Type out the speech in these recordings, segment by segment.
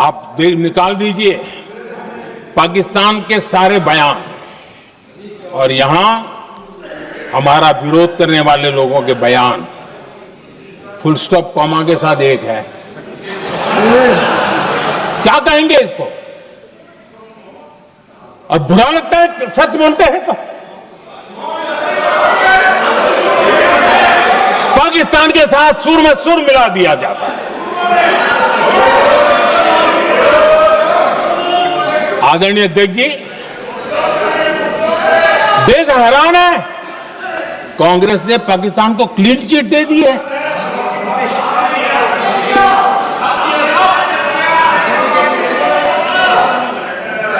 आप निकाल दीजिए पाकिस्तान के सारे बयान और यहां हमारा विरोध करने वाले लोगों के बयान फुल स्टॉप कॉमा के साथ एक है। क्या कहेंगे इसको? और बुरा लगता है सच बोलते हैं तो। पाकिस्तान के साथ सुर में सुर मिला दिया जाता है। आदरणीय अध्यक्ष जी, देश हैरान है। कांग्रेस ने पाकिस्तान को क्लीन चिट दे दी है।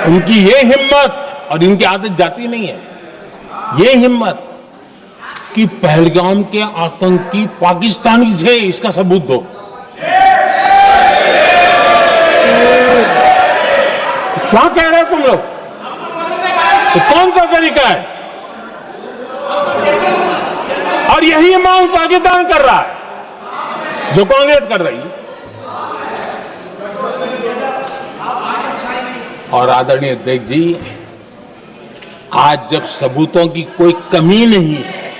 उनकी ये हिम्मत, और इनकी आदत जाती नहीं है, ये हिम्मत कि पहलगाम के आतंकी पाकिस्तानी थे, इसका सबूत दो। क्या कह रहे हो तुम लोग? तो कौन सा तरीका है? और यही मांग पाकिस्तान कर रहा है जो कांग्रेस कर रही है। और आदरणीय अध्यक्ष जी, आज जब सबूतों की कोई कमी नहीं है,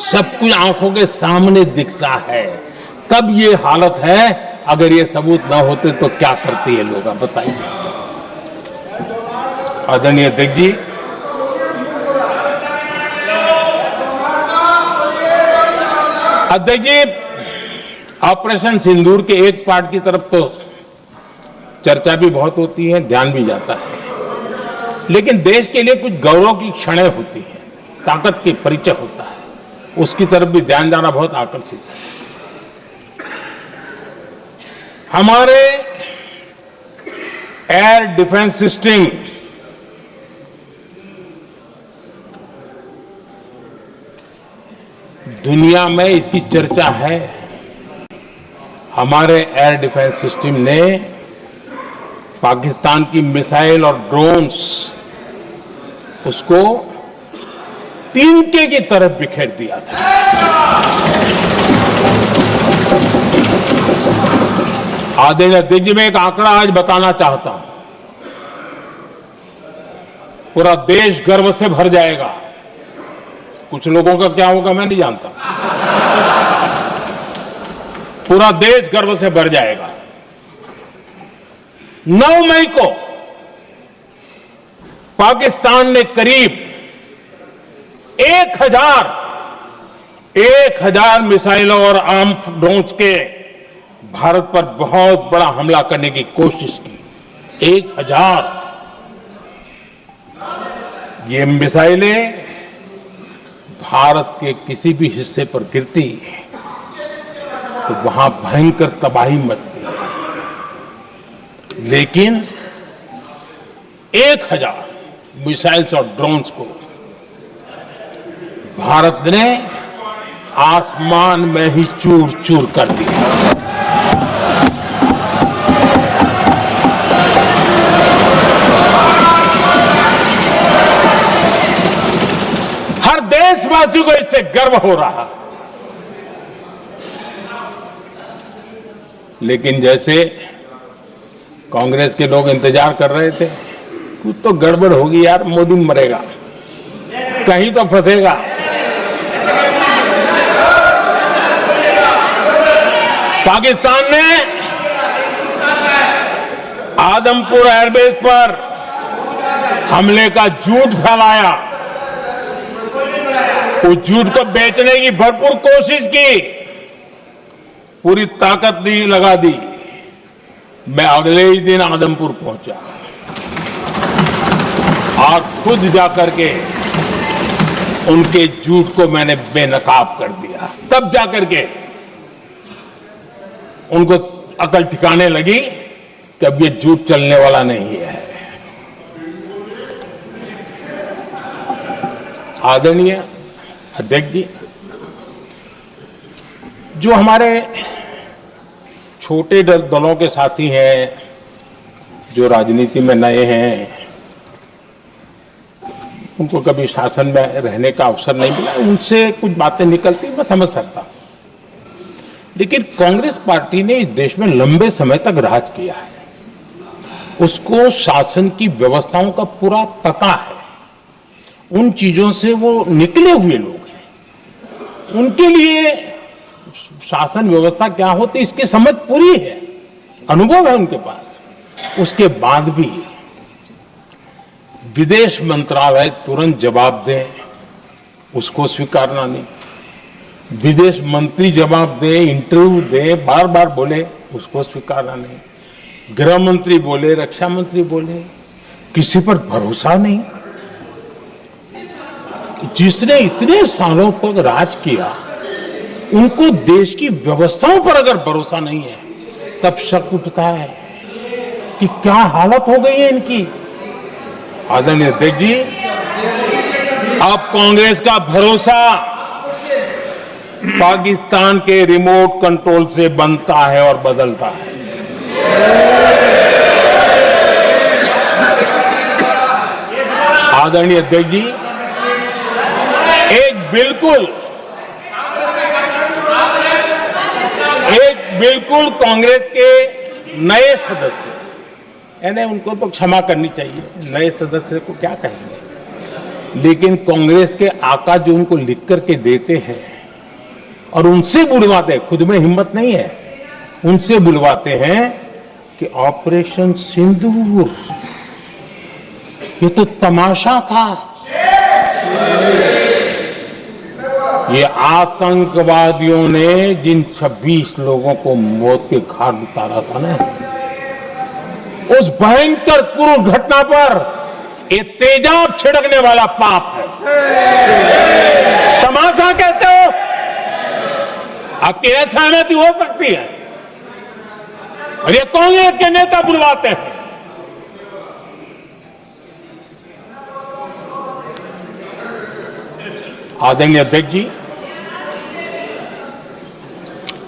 सब कुछ आंखों के सामने दिखता है, तब ये हालत है। अगर ये सबूत ना होते तो क्या करते ये लोग, आप बताइए। आदरणीय अध्यक्ष जी, ऑपरेशन सिंदूर के एक पार्ट की तरफ तो चर्चा भी बहुत होती है, ध्यान भी जाता है, लेकिन देश के लिए कुछ गौरव की क्षणें होती हैं, ताकत की परिचय होता है, उसकी तरफ भी ध्यान जाना बहुत आकर्षित है। हमारे एयर डिफेंस सिस्टम दुनिया में इसकी चर्चा है। हमारे एयर डिफेंस सिस्टम ने पाकिस्तान की मिसाइल और ड्रोन्स उसको तिनके की तरफ बिखेर दिया था। आदरणीय अध्यक्ष जी, मैं एक आंकड़ा आज बताना चाहता हूं, पूरा देश गर्व से भर जाएगा। कुछ लोगों का क्या होगा मैं नहीं जानता, पूरा देश गर्व से भर जाएगा। 9 मई को पाकिस्तान ने करीब 1000 मिसाइलों और आर्म्ड ड्रोन्स के भारत पर बहुत बड़ा हमला करने की कोशिश की। 1000 ये मिसाइलें भारत के किसी भी हिस्से पर गिरती तो वहां भयंकर तबाही मचती, लेकिन 1000 मिसाइल्स और ड्रोन्स को भारत ने आसमान में ही चूर चूर कर दिया। हर देशवासी को इससे गर्व हो रहा, लेकिन जैसे कांग्रेस के लोग इंतजार कर रहे थे, कुछ तो गड़बड़ होगी यार, मोदी मरेगा, कहीं तो फंसेगा। पाकिस्तान ने आदमपुर एयरबेस पर हमले का झूठ फैलाया, उस झूठ को बेचने की भरपूर कोशिश की, पूरी ताकत दी लगा दी। मैं अगले ही दिन आदमपुर पहुंचा और खुद जाकर के उनके झूठ को मैंने बेनकाब कर दिया। तब जाकर के उनको अकल ठिकाने लगी कि अब ये झूठ चलने वाला नहीं है। आदरणीय अध्यक्ष जी, जो हमारे छोटे दलों के साथी हैं, जो राजनीति में नए हैं, उनको कभी शासन में रहने का अवसर नहीं मिला, उनसे कुछ बातें निकलती मैं समझ सकता हूं, लेकिन कांग्रेस पार्टी ने इस देश में लंबे समय तक राज किया है। उसको शासन की व्यवस्थाओं का पूरा पता है, उन चीजों से वो निकले हुए लोग हैं, उनके लिए शासन व्यवस्था क्या होती है इसकी समझ पूरी है, अनुभव है उनके पास। उसके बाद भी विदेश मंत्रालय तुरंत जवाब दे, उसको स्वीकारना नहीं। विदेश मंत्री जवाब दे, इंटरव्यू दे, बार बार बोले, उसको स्वीकारना नहीं। गृह मंत्री बोले, रक्षा मंत्री बोले, किसी पर भरोसा नहीं। जिसने इतने सालों तक राज किया, उनको देश की व्यवस्थाओं पर अगर भरोसा नहीं है, तब शक उठता है कि क्या हालत हो गई है इनकी। आदरणीय अध्यक्ष जी, अब कांग्रेस का भरोसा पाकिस्तान के रिमोट कंट्रोल से बनता है और बदलता है। आदरणीय अध्यक्ष जी, एक बिल्कुल कांग्रेस के नए सदस्य, यानी उनको तो क्षमा करनी चाहिए, नए सदस्य को क्या कहेंगे, लेकिन कांग्रेस के आका जो उनको लिख करके देते हैं और उनसे बुलवाते हैं, खुद में हिम्मत नहीं है, उनसे बुलवाते हैं कि ऑपरेशन सिंदूर ये तो तमाशा था, ये आतंकवादियों ने जिन 26 लोगों को मौत के घाट उतारा था ना, उस भयंकर क्रूर घटना पर ये तेजाब छिड़कने वाला पाप है। तमाशा कहते हो? आपकी असहमति हो सकती है, और ये कांग्रेस के नेता बुलवाते हैं। आदरणीय अध्यक्ष जी,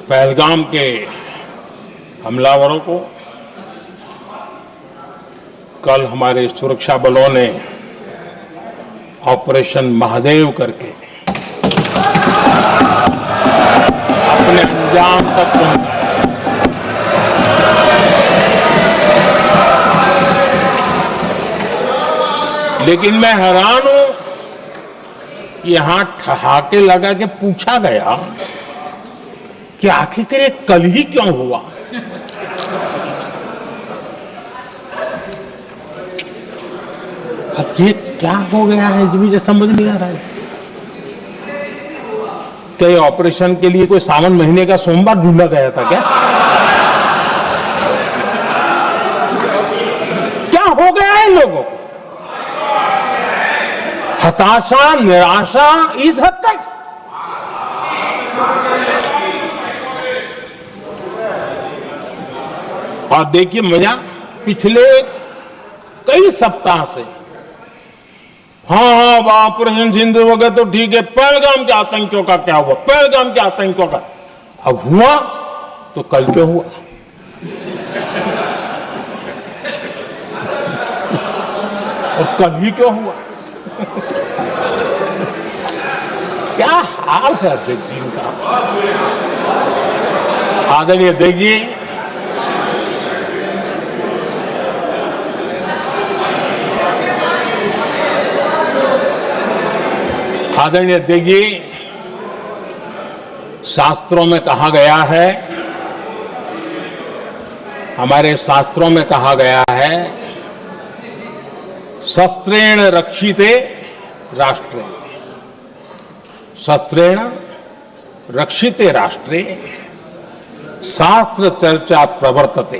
पहलगाम के हमलावरों को कल हमारे सुरक्षा बलों ने ऑपरेशन महादेव करके अपने अंजाम तक पहुंचाया। लेकिन मैं हैरान हूं, यहां ठहाके लगा के पूछा गया कि आखिर ये कल ही क्यों हुआ। अब ये क्या हो गया है, मुझे समझ नहीं आ रहा है। क्या ये ऑपरेशन के लिए कोई सावन महीने का सोमवार ढूंढा गया था क्या? क्या हो गया है इन लोगों को? हताशा, निराशा इस हद तक। और देखिए मजा, पिछले कई सप्ताह से हाँ ऑपरेशन सिंदूर हो गया तो ठीक है, पहलगाम के आतंकियों का क्या हुआ, पहलगाम के आतंकियों का अब हुआ तो कल क्यों हुआ। और कल ही क्यों हुआ। क्या हाल है अध्यक्ष जी का। आदरणीय अध्यक्ष जी, आदरणीय अध्यक्ष जी, शास्त्रों में कहा गया है, हमारे शास्त्रों में कहा गया है, शस्त्रेण रक्षिते राष्ट्रे, शस्त्रेण रक्षिते राष्ट्रे शास्त्र चर्चा प्रवर्तते।